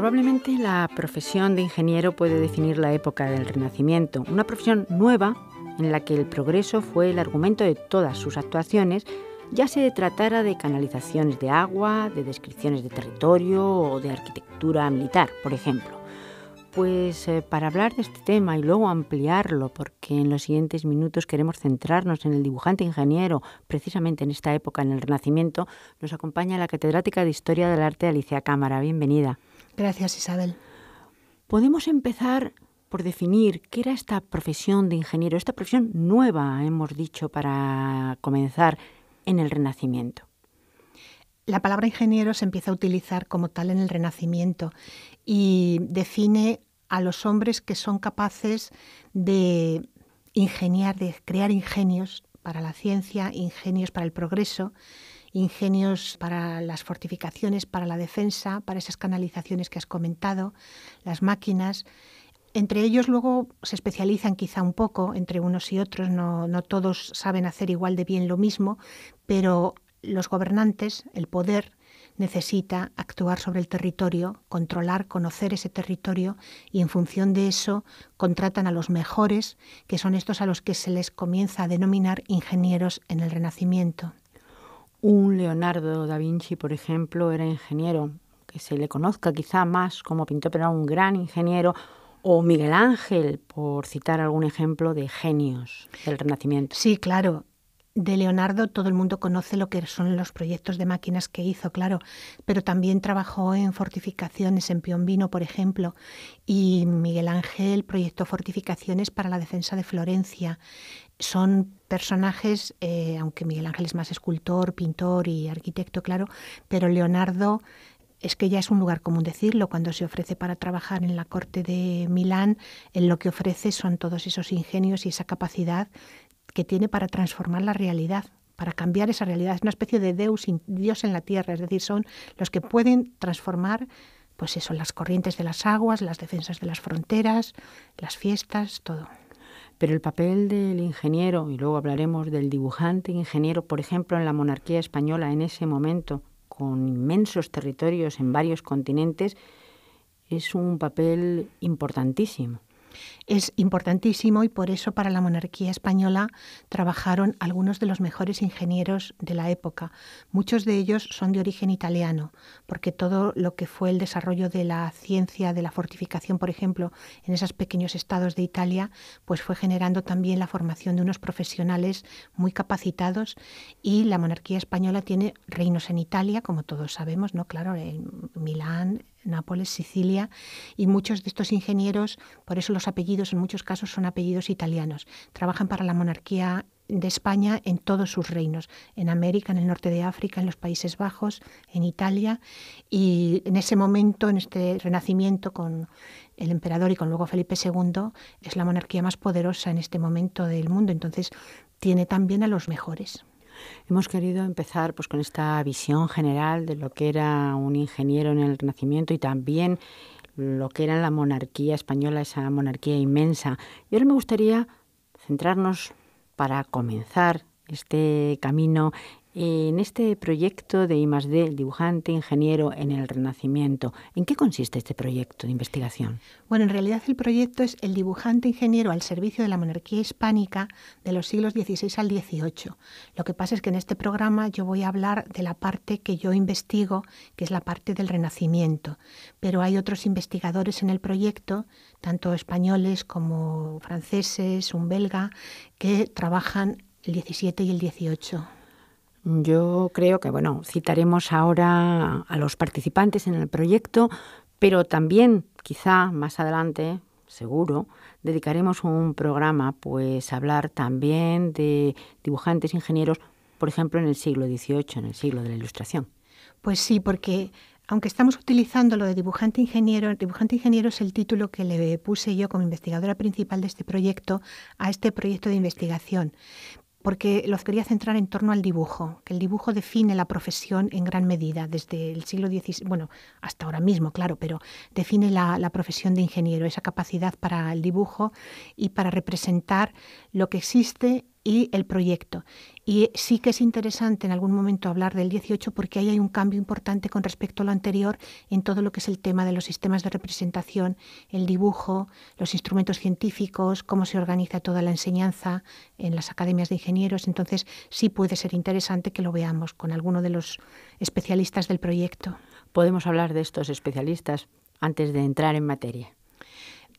Probablemente la profesión de ingeniero puede definir la época del Renacimiento, una profesión nueva en la que el progreso fue el argumento de todas sus actuaciones, ya se tratara de canalizaciones de agua, de descripciones de territorio o de arquitectura militar, por ejemplo. Pues para hablar de este tema y luego ampliarlo, porque en los siguientes minutos queremos centrarnos en el dibujante ingeniero, precisamente en esta época, en el Renacimiento, nos acompaña la catedrática de Historia del Arte, Alicia Cámara. Bienvenida. Gracias, Isabel. Podemos empezar por definir qué era esta profesión de ingeniero, esta profesión nueva, hemos dicho, para comenzar en el Renacimiento. La palabra ingeniero se empieza a utilizar como tal en el Renacimiento y define a los hombres que son capaces de ingeniar, de crear ingenios para la ciencia, ingenios para el progreso, ingenios para las fortificaciones, para la defensa, para esas canalizaciones que has comentado, las máquinas. Entre ellos luego se especializan quizá un poco entre unos y otros, no todos saben hacer igual de bien lo mismo, pero los gobernantes, el poder, necesita actuar sobre el territorio, controlar, conocer ese territorio y en función de eso contratan a los mejores, que son estos a los que se les comienza a denominar ingenieros en el Renacimiento. Un Leonardo da Vinci, por ejemplo, era ingeniero, que se le conozca quizá más como pintor, pero era un gran ingeniero, o Miguel Ángel, por citar algún ejemplo de genios del Renacimiento. Sí, claro. De Leonardo todo el mundo conoce lo que son los proyectos de máquinas que hizo, claro, pero también trabajó en fortificaciones en Piombino, por ejemplo, y Miguel Ángel proyectó fortificaciones para la defensa de Florencia. Son personajes, aunque Miguel Ángel es más escultor, pintor y arquitecto, claro, pero Leonardo es que ya es un lugar común decirlo, cuando se ofrece para trabajar en la corte de Milán, él lo que ofrece son todos esos ingenios y esa capacidad que tiene para transformar la realidad, para cambiar esa realidad. Es una especie de Dios en la tierra, es decir, son los que pueden transformar, pues eso, las corrientes de las aguas, las defensas de las fronteras, las fiestas, todo. Pero el papel del ingeniero, y luego hablaremos del dibujante ingeniero, por ejemplo, en la monarquía española en ese momento, con inmensos territorios en varios continentes, es un papel importantísimo. Es importantísimo y por eso para la monarquía española trabajaron algunos de los mejores ingenieros de la época. Muchos de ellos son de origen italiano, porque todo lo que fue el desarrollo de la ciencia, de la fortificación, por ejemplo, en esos pequeños estados de Italia, pues fue generando también la formación de unos profesionales muy capacitados y la monarquía española tiene reinos en Italia, como todos sabemos, ¿no? Claro, en Milán, Nápoles, Sicilia, y muchos de estos ingenieros, por eso los apellidos en muchos casos son apellidos italianos, trabajan para la monarquía de España en todos sus reinos, en América, en el norte de África, en los Países Bajos, en Italia, y en ese momento, en este renacimiento con el emperador y con luego Felipe II, es la monarquía más poderosa en este momento del mundo, entonces tiene también a los mejores. Hemos querido empezar pues con esta visión general de lo que era un ingeniero en el Renacimiento y también lo que era la monarquía española, esa monarquía inmensa. Y ahora me gustaría centrarnos, para comenzar este camino, en este proyecto de I+D, el dibujante ingeniero en el Renacimiento. ¿En qué consiste este proyecto de investigación? Bueno, en realidad el proyecto es el dibujante ingeniero al servicio de la monarquía hispánica de los siglos XVI al XVIII. Lo que pasa es que en este programa yo voy a hablar de la parte que yo investigo, que es la parte del Renacimiento. Pero hay otros investigadores en el proyecto, tanto españoles como franceses, un belga, que trabajan el XVII y el XVIII. Yo creo que, citaremos ahora a los participantes en el proyecto, pero también, quizá más adelante, seguro, dedicaremos un programa pues a hablar también de dibujantes ingenieros, por ejemplo, en el siglo XVIII, en el siglo de la Ilustración. Pues sí, porque aunque estamos utilizando lo de dibujante ingeniero es el título que le puse yo como investigadora principal de este proyecto a este proyecto de investigación, porque los quería centrar en torno al dibujo, que el dibujo define la profesión en gran medida, desde el siglo XVI, hasta ahora mismo, claro, pero define la profesión de ingeniero, esa capacidad para el dibujo y para representar lo que existe y el proyecto. Y sí que es interesante en algún momento hablar del 18 porque ahí hay un cambio importante con respecto a lo anterior en todo lo que es el tema de los sistemas de representación, el dibujo, los instrumentos científicos, cómo se organiza toda la enseñanza en las academias de ingenieros. Entonces sí puede ser interesante que lo veamos con alguno de los especialistas del proyecto. Podemos hablar de estos especialistas antes de entrar en materia.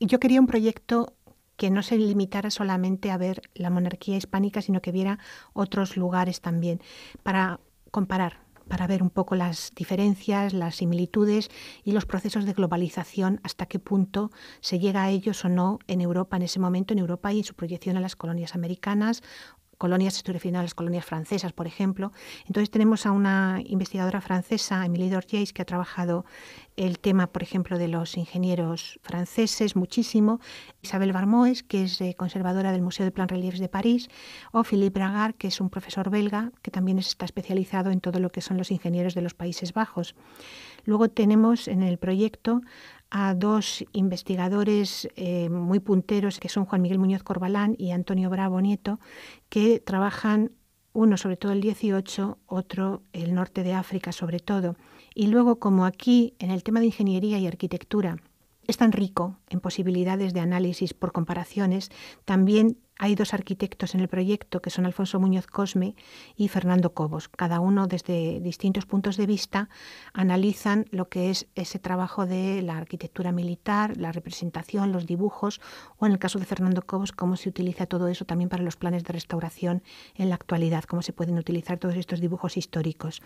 Yo quería un proyecto que no se limitara solamente a ver la monarquía hispánica, sino que viera otros lugares también, para comparar, para ver un poco las diferencias, las similitudes y los procesos de globalización, hasta qué punto se llega a ellos o no en Europa en ese momento, en Europa y su proyección a las colonias americanas, colonias, estoy refiriendo a las colonias francesas, por ejemplo. Entonces tenemos a una investigadora francesa, Émilie Dortiers, que ha trabajado el tema, por ejemplo, de los ingenieros franceses muchísimo, Isabel Barmoes, que es conservadora del Museo de Plan Reliefs de París, o Philippe Bragard, que es un profesor belga, que también está especializado en todo lo que son los ingenieros de los Países Bajos. Luego tenemos en el proyecto a dos investigadores muy punteros, que son Juan Miguel Muñoz Corbalán y Antonio Bravo Nieto, que trabajan uno sobre todo el 18, otro el norte de África sobre todo. Y luego, como aquí en el tema de ingeniería y arquitectura es tan rico en posibilidades de análisis por comparaciones, también hay dos arquitectos en el proyecto que son Alfonso Muñoz Cosme y Fernando Cobos. Cada uno desde distintos puntos de vista analizan lo que es ese trabajo de la arquitectura militar, la representación, los dibujos, o en el caso de Fernando Cobos, cómo se utiliza todo eso también para los planes de restauración en la actualidad, cómo se pueden utilizar todos estos dibujos históricos.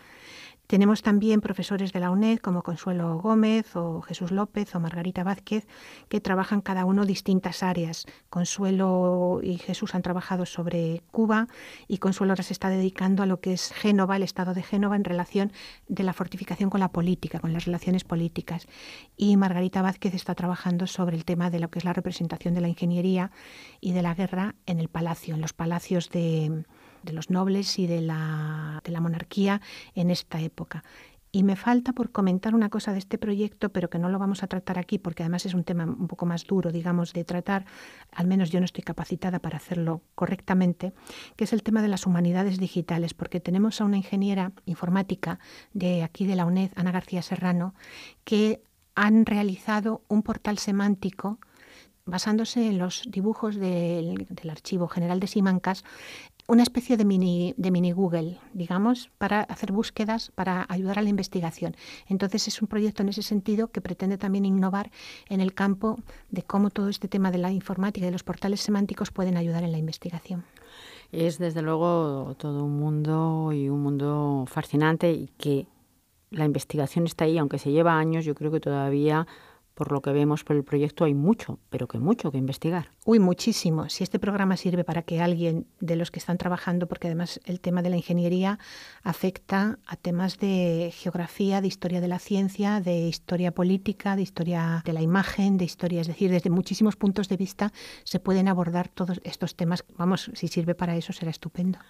Tenemos también profesores de la UNED como Consuelo Gómez o Jesús López o Margarita Vázquez, que trabajan cada uno distintas áreas. Consuelo y Jesús han trabajado sobre Cuba y Consuelo ahora se está dedicando a lo que es Génova, el estado de Génova en relación de la fortificación con la política, con las relaciones políticas. Y Margarita Vázquez está trabajando sobre el tema de lo que es la representación de la ingeniería y de la guerra en el palacio, en los palacios de los nobles y de la monarquía en esta época. Y me falta por comentar una cosa de este proyecto, pero que no lo vamos a tratar aquí porque además es un tema un poco más duro, digamos, de tratar, al menos yo no estoy capacitada para hacerlo correctamente, que es el tema de las humanidades digitales, porque tenemos a una ingeniera informática de aquí de la UNED, Ana García Serrano, que han realizado un portal semántico basándose en los dibujos del Archivo General de Simancas, una especie de mini Google, digamos, para hacer búsquedas, para ayudar a la investigación. Entonces es un proyecto en ese sentido que pretende también innovar en el campo de cómo todo este tema de la informática y de los portales semánticos pueden ayudar en la investigación. Es desde luego todo un mundo fascinante y que la investigación está ahí, aunque se lleva años, yo creo que todavía, por lo que vemos por el proyecto, hay mucho, pero que mucho que investigar. Uy, muchísimo. Si este programa sirve para que alguien de los que están trabajando, porque además el tema de la ingeniería afecta a temas de geografía, de historia de la ciencia, de historia política, de historia de la imagen, de historia, es decir, desde muchísimos puntos de vista se pueden abordar todos estos temas. Vamos, si sirve para eso será estupendo.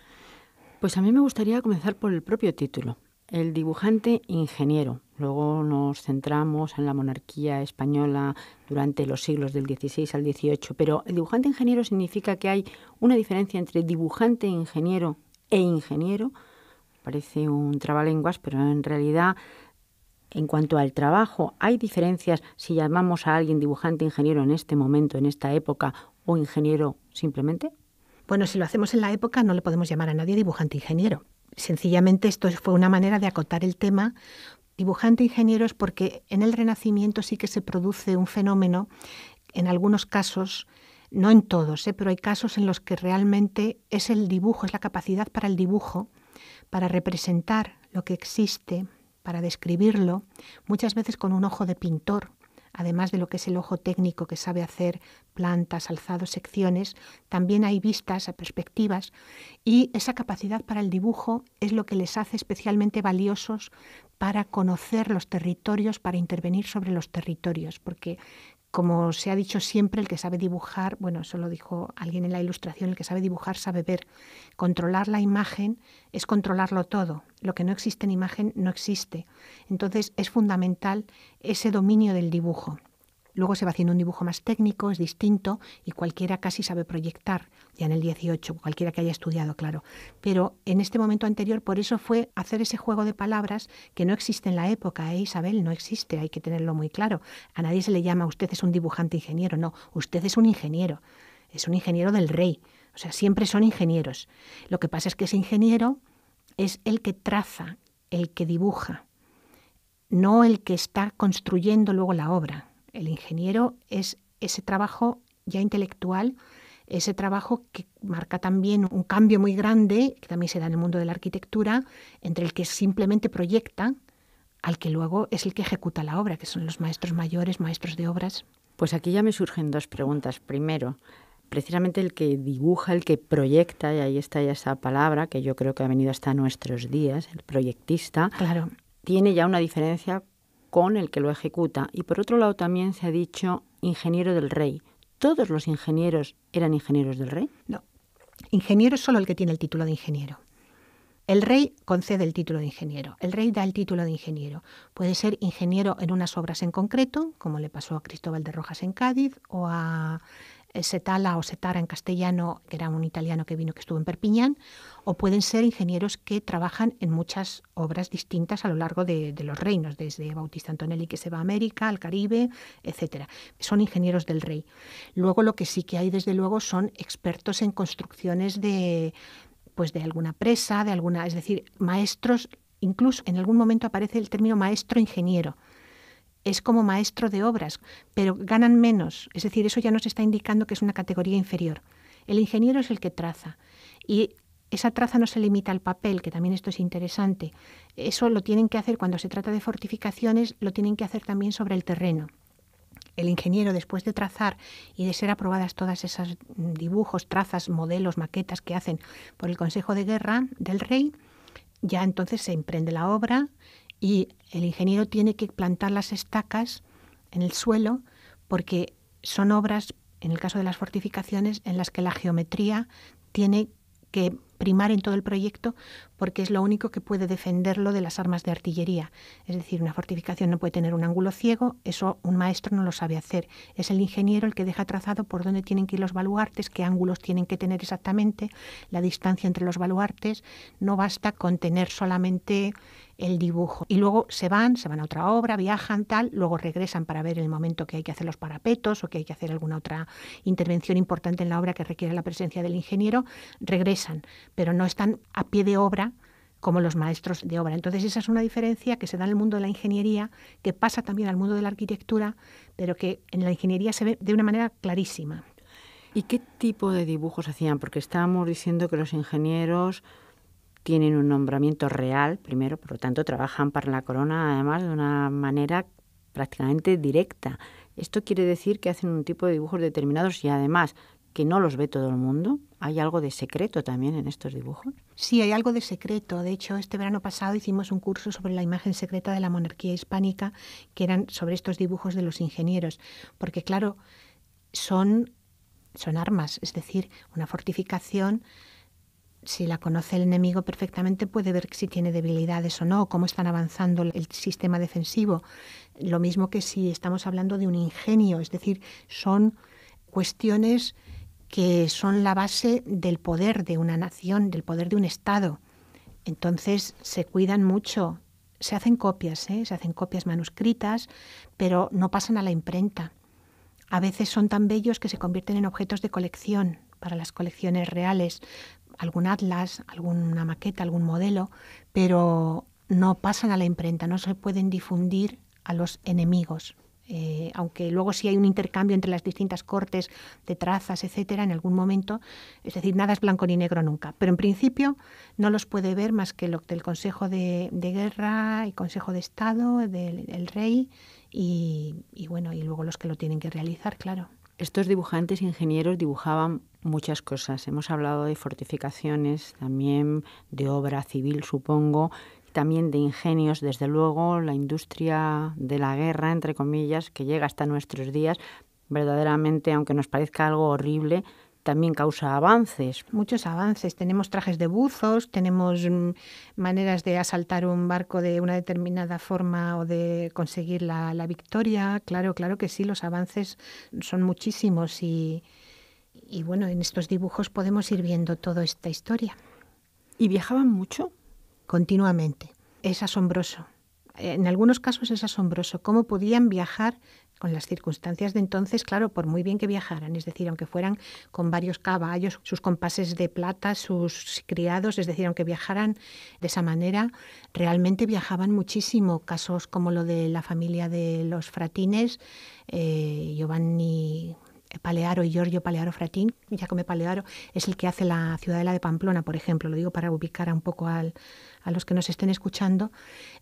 Pues a mí me gustaría comenzar por el propio título. El dibujante ingeniero. Luego nos centramos en la monarquía española durante los siglos del XVI al XVIII, pero el dibujante ingeniero significa que hay una diferencia entre dibujante ingeniero e ingeniero. Parece un trabalenguas, pero en realidad, en cuanto al trabajo, hay diferencias si llamamos a alguien dibujante ingeniero en este momento, en esta época, o ingeniero simplemente. Bueno, si lo hacemos en la época no le podemos llamar a nadie dibujante ingeniero. Sencillamente esto fue una manera de acotar el tema. Dibujante ingeniero es porque en el Renacimiento sí que se produce un fenómeno, en algunos casos, no en todos, pero hay casos en los que realmente es el dibujo, es la capacidad para el dibujo, para representar lo que existe, para describirlo, muchas veces con un ojo de pintor, además de lo que es el ojo técnico que sabe hacer plantas, alzados, secciones, también hay vistas, perspectivas, y esa capacidad para el dibujo es lo que les hace especialmente valiosos para conocer los territorios, para intervenir sobre los territorios, porque como se ha dicho siempre, el que sabe dibujar, bueno, eso lo dijo alguien en la Ilustración, el que sabe dibujar sabe ver. Controlar la imagen es controlarlo todo. Lo que no existe en imagen no existe. Entonces es fundamental ese dominio del dibujo. Luego se va haciendo un dibujo más técnico, es distinto, y cualquiera casi sabe proyectar, ya en el 18, cualquiera que haya estudiado, claro. Pero en este momento anterior, por eso fue hacer ese juego de palabras que no existe en la época, Isabel? No existe, hay que tenerlo muy claro. A nadie se le llama, usted es un dibujante ingeniero, no, usted es un ingeniero del rey. O sea, siempre son ingenieros. Lo que pasa es que ese ingeniero es el que traza, el que dibuja, no el que está construyendo luego la obra. El ingeniero es ese trabajo ya intelectual, ese trabajo que marca también un cambio muy grande, que también se da en el mundo de la arquitectura, entre el que simplemente proyecta al que luego es el que ejecuta la obra, que son los maestros mayores, maestros de obras. Pues aquí ya me surgen dos preguntas. Primero, precisamente el que dibuja, el que proyecta, y ahí está ya esa palabra que yo creo que ha venido hasta nuestros días, el proyectista, claro, tiene ya una diferencia con el que lo ejecuta. Y por otro lado también se ha dicho ingeniero del rey. ¿Todos los ingenieros eran ingenieros del rey? No, ingeniero es solo el que tiene el título de ingeniero. El rey concede el título de ingeniero, el rey da el título de ingeniero. Puede ser ingeniero en unas obras en concreto, como le pasó a Cristóbal de Rojas en Cádiz, o a Setala o Setara en castellano, que era un italiano que estuvo en Perpiñán, o pueden ser ingenieros que trabajan en muchas obras distintas a lo largo de los reinos, desde Bautista Antonelli, que se va a América, al Caribe, etcétera. Son ingenieros del rey. Luego lo que sí que hay, desde luego, son expertos en construcciones de alguna presa, es decir, maestros. Incluso en algún momento aparece el término maestro ingeniero. Es como maestro de obras, pero ganan menos. Es decir, eso ya nos está indicando que es una categoría inferior. El ingeniero es el que traza. Y esa traza no se limita al papel, que también esto es interesante. Eso lo tienen que hacer cuando se trata de fortificaciones, lo tienen que hacer también sobre el terreno. El ingeniero, después de trazar y de ser aprobadas todas esos dibujos, trazas, modelos, maquetas que hacen por el Consejo de Guerra del Rey, ya entonces se emprende la obra y el ingeniero tiene que plantar las estacas en el suelo porque son obras, en el caso de las fortificaciones, en las que la geometría tiene que primar en todo el proyecto porque es lo único que puede defenderlo de las armas de artillería. Es decir, una fortificación no puede tener un ángulo ciego, eso un maestro no lo sabe hacer. Es el ingeniero el que deja trazado por dónde tienen que ir los baluartes, qué ángulos tienen que tener exactamente, la distancia entre los baluartes. No basta con tener solamente el dibujo. Y luego se van a otra obra, viajan, tal, luego regresan para ver el momento que hay que hacer los parapetos o que hay que hacer alguna otra intervención importante en la obra que requiere la presencia del ingeniero, regresan, pero no están a pie de obra como los maestros de obra. Entonces esa es una diferencia que se da en el mundo de la ingeniería, que pasa también al mundo de la arquitectura, pero que en la ingeniería se ve de una manera clarísima. ¿Y qué tipo de dibujos hacían? Porque estábamos diciendo que los ingenieros tienen un nombramiento real, primero, por lo tanto trabajan para la corona, además de una manera prácticamente directa. ¿Esto quiere decir que hacen un tipo de dibujos determinados y además que no los ve todo el mundo? ¿Hay algo de secreto también en estos dibujos? Sí, hay algo de secreto. De hecho, este verano pasado hicimos un curso sobre la imagen secreta de la monarquía hispánica, que eran sobre estos dibujos de los ingenieros. Porque, claro, son armas. Es decir, una fortificación, si la conoce el enemigo perfectamente, puede ver si tiene debilidades o no, cómo están avanzando el sistema defensivo. Lo mismo que si estamos hablando de un ingenio. Es decir, son cuestiones que son la base del poder de una nación, del poder de un Estado. Entonces se cuidan mucho, se hacen copias manuscritas, pero no pasan a la imprenta. A veces son tan bellos que se convierten en objetos de colección para las colecciones reales, algún atlas, alguna maqueta, algún modelo, pero no pasan a la imprenta, no se pueden difundir a los enemigos. Aunque luego sí hay un intercambio entre las distintas cortes de trazas, etcétera, en algún momento, es decir, nada es blanco ni negro nunca, pero en principio no los puede ver más que lo del Consejo de Guerra y Consejo de Estado, del Rey y luego los que lo tienen que realizar, claro. Estos dibujantes ingenieros dibujaban muchas cosas. Hemos hablado de fortificaciones, también de obra civil, supongo, también de ingenios, desde luego, la industria de la guerra, entre comillas, que llega hasta nuestros días, verdaderamente, aunque nos parezca algo horrible, también causa avances. Muchos avances. Tenemos trajes de buzos, tenemos maneras de asaltar un barco de una determinada forma o de conseguir la victoria. Claro que sí, los avances son muchísimos y bueno, en estos dibujos podemos ir viendo toda esta historia. ¿Y viajaban mucho? Continuamente. Es asombroso. En algunos casos es asombroso cómo podían viajar con las circunstancias de entonces, claro, por muy bien que viajaran, es decir, aunque fueran con varios caballos, sus compases de plata, sus criados, es decir, aunque viajaran de esa manera, realmente viajaban muchísimo. Casos como lo de la familia de los Fratines, Giovanni Palearo y Giorgio Palearo Fratin. Giacomo Palearo es el que hace la Ciudadela de Pamplona, por ejemplo, lo digo para ubicar un poco a los que nos estén escuchando,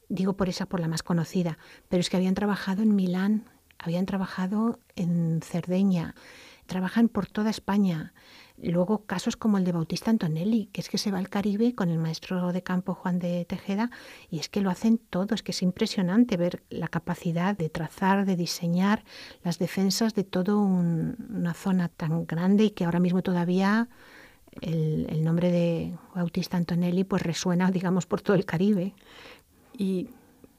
digo por la más conocida, pero es que habían trabajado en Milán, habían trabajado en Cerdeña, trabajan por toda España. Luego casos como el de Bautista Antonelli, que es que se va al Caribe con el maestro de campo Juan de Tejeda y es que lo hacen todo, es que es impresionante ver la capacidad de trazar, de diseñar las defensas de toda una zona tan grande y que ahora mismo todavía el nombre de Bautista Antonelli pues resuena, digamos, por todo el Caribe. Y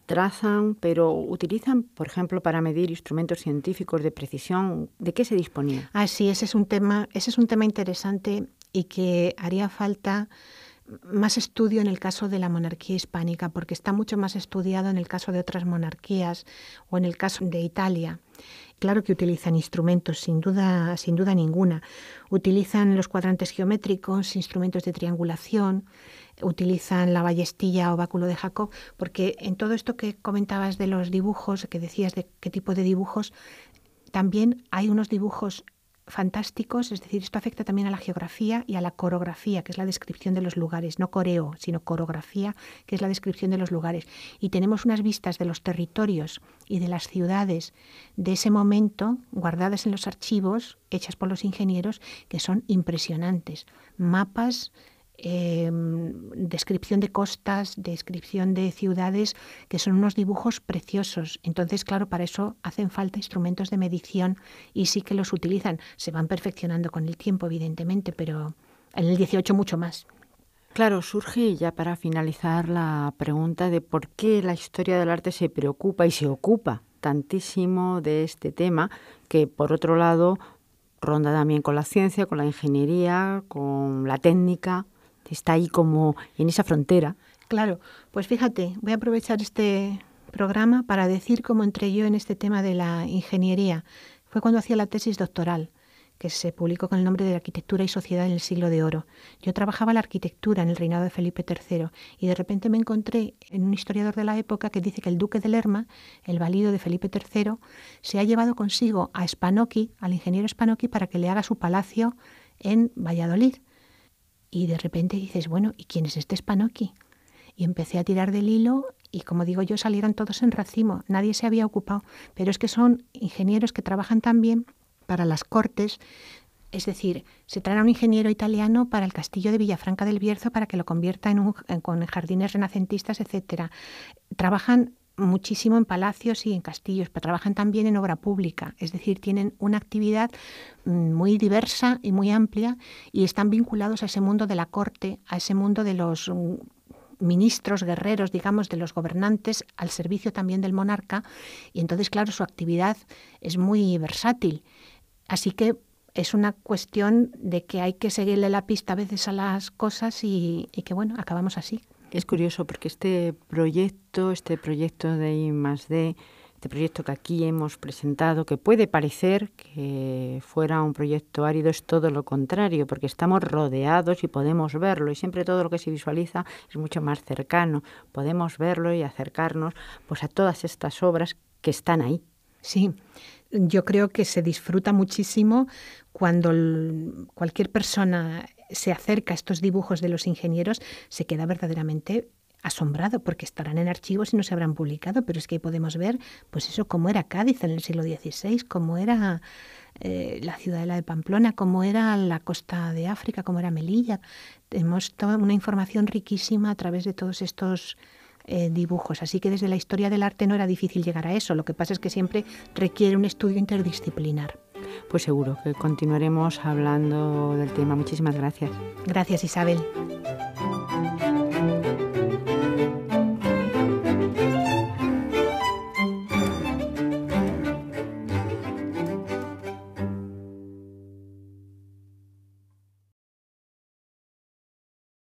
trazan, pero utilizan, por ejemplo, para medir instrumentos científicos de precisión. ¿De qué se disponía? Ah, sí, ese es un tema interesante y que haría falta más estudio en el caso de la monarquía hispánica, porque está mucho más estudiado en el caso de otras monarquías o en el caso de Italia. Claro que utilizan instrumentos, sin duda ninguna. Utilizan los cuadrantes geométricos, instrumentos de triangulación, utilizan la ballestilla o báculo de Jacob, porque en todo esto que comentabas de los dibujos, que decías de qué tipo de dibujos, también hay unos dibujos fantásticos, es decir, esto afecta también a la geografía y a la coreografía, que es la descripción de los lugares, no coreo, sino coreografía, que es la descripción de los lugares. Y tenemos unas vistas de los territorios y de las ciudades de ese momento guardadas en los archivos, hechas por los ingenieros, que son impresionantes. Mapas, descripción de costas, descripción de ciudades, que son unos dibujos preciosos. Entonces, claro, para eso hacen falta instrumentos de medición y sí que los utilizan. Se van perfeccionando con el tiempo, evidentemente, pero en el 18 mucho más. Claro, surge ya para finalizar la pregunta de por qué la historia del arte se preocupa y se ocupa tantísimo de este tema, que por otro lado ronda también con la ciencia, con la ingeniería, con la técnica. Está ahí como en esa frontera. Claro, pues fíjate, voy a aprovechar este programa para decir cómo entré yo en este tema de la ingeniería. Fue cuando hacía la tesis doctoral, que se publicó con el nombre de Arquitectura y Sociedad en el Siglo de Oro. Yo trabajaba la arquitectura en el reinado de Felipe III y de repente me encontré en un historiador de la época que dice que el duque de Lerma, el valido de Felipe III, se ha llevado consigo a Spanocchi, al ingeniero Spanocchi, para que le haga su palacio en Valladolid. Y de repente dices, bueno, ¿y quién es este Spanocchi? Y empecé a tirar del hilo y, como digo yo, salieron todos en racimo. Nadie se había ocupado. Pero es que son ingenieros que trabajan también para las cortes. Es decir, se traen a un ingeniero italiano para el castillo de Villafranca del Bierzo para que lo convierta con jardines renacentistas, etcétera. Trabajan muchísimo en palacios y en castillos, pero trabajan también en obra pública, es decir, tienen una actividad muy diversa y muy amplia y están vinculados a ese mundo de la corte, a ese mundo de los ministros, guerreros, digamos, de los gobernantes, al servicio también del monarca, y entonces, claro, su actividad es muy versátil. Así que es una cuestión de que hay que seguirle la pista a veces a las cosas y que, bueno, acabamos así. Es curioso porque este proyecto de I+D, este proyecto que aquí hemos presentado, que puede parecer que fuera un proyecto árido, es todo lo contrario, porque estamos rodeados y podemos verlo, y siempre todo lo que se visualiza es mucho más cercano. Podemos verlo y acercarnos pues a todas estas obras que están ahí. Sí, yo creo que se disfruta muchísimo cuando cualquier persona se acerca a estos dibujos de los ingenieros, se queda verdaderamente asombrado porque estarán en archivos y no se habrán publicado, pero es que ahí podemos ver, pues eso, cómo era Cádiz en el siglo XVI, cómo era la ciudadela de Pamplona, cómo era la costa de África, cómo era Melilla. Tenemos toda una información riquísima a través de todos estos dibujos, así que desde la historia del arte no era difícil llegar a eso, lo que pasa es que siempre requiere un estudio interdisciplinar. Pues seguro que continuaremos hablando del tema. Muchísimas gracias. Gracias, Isabel.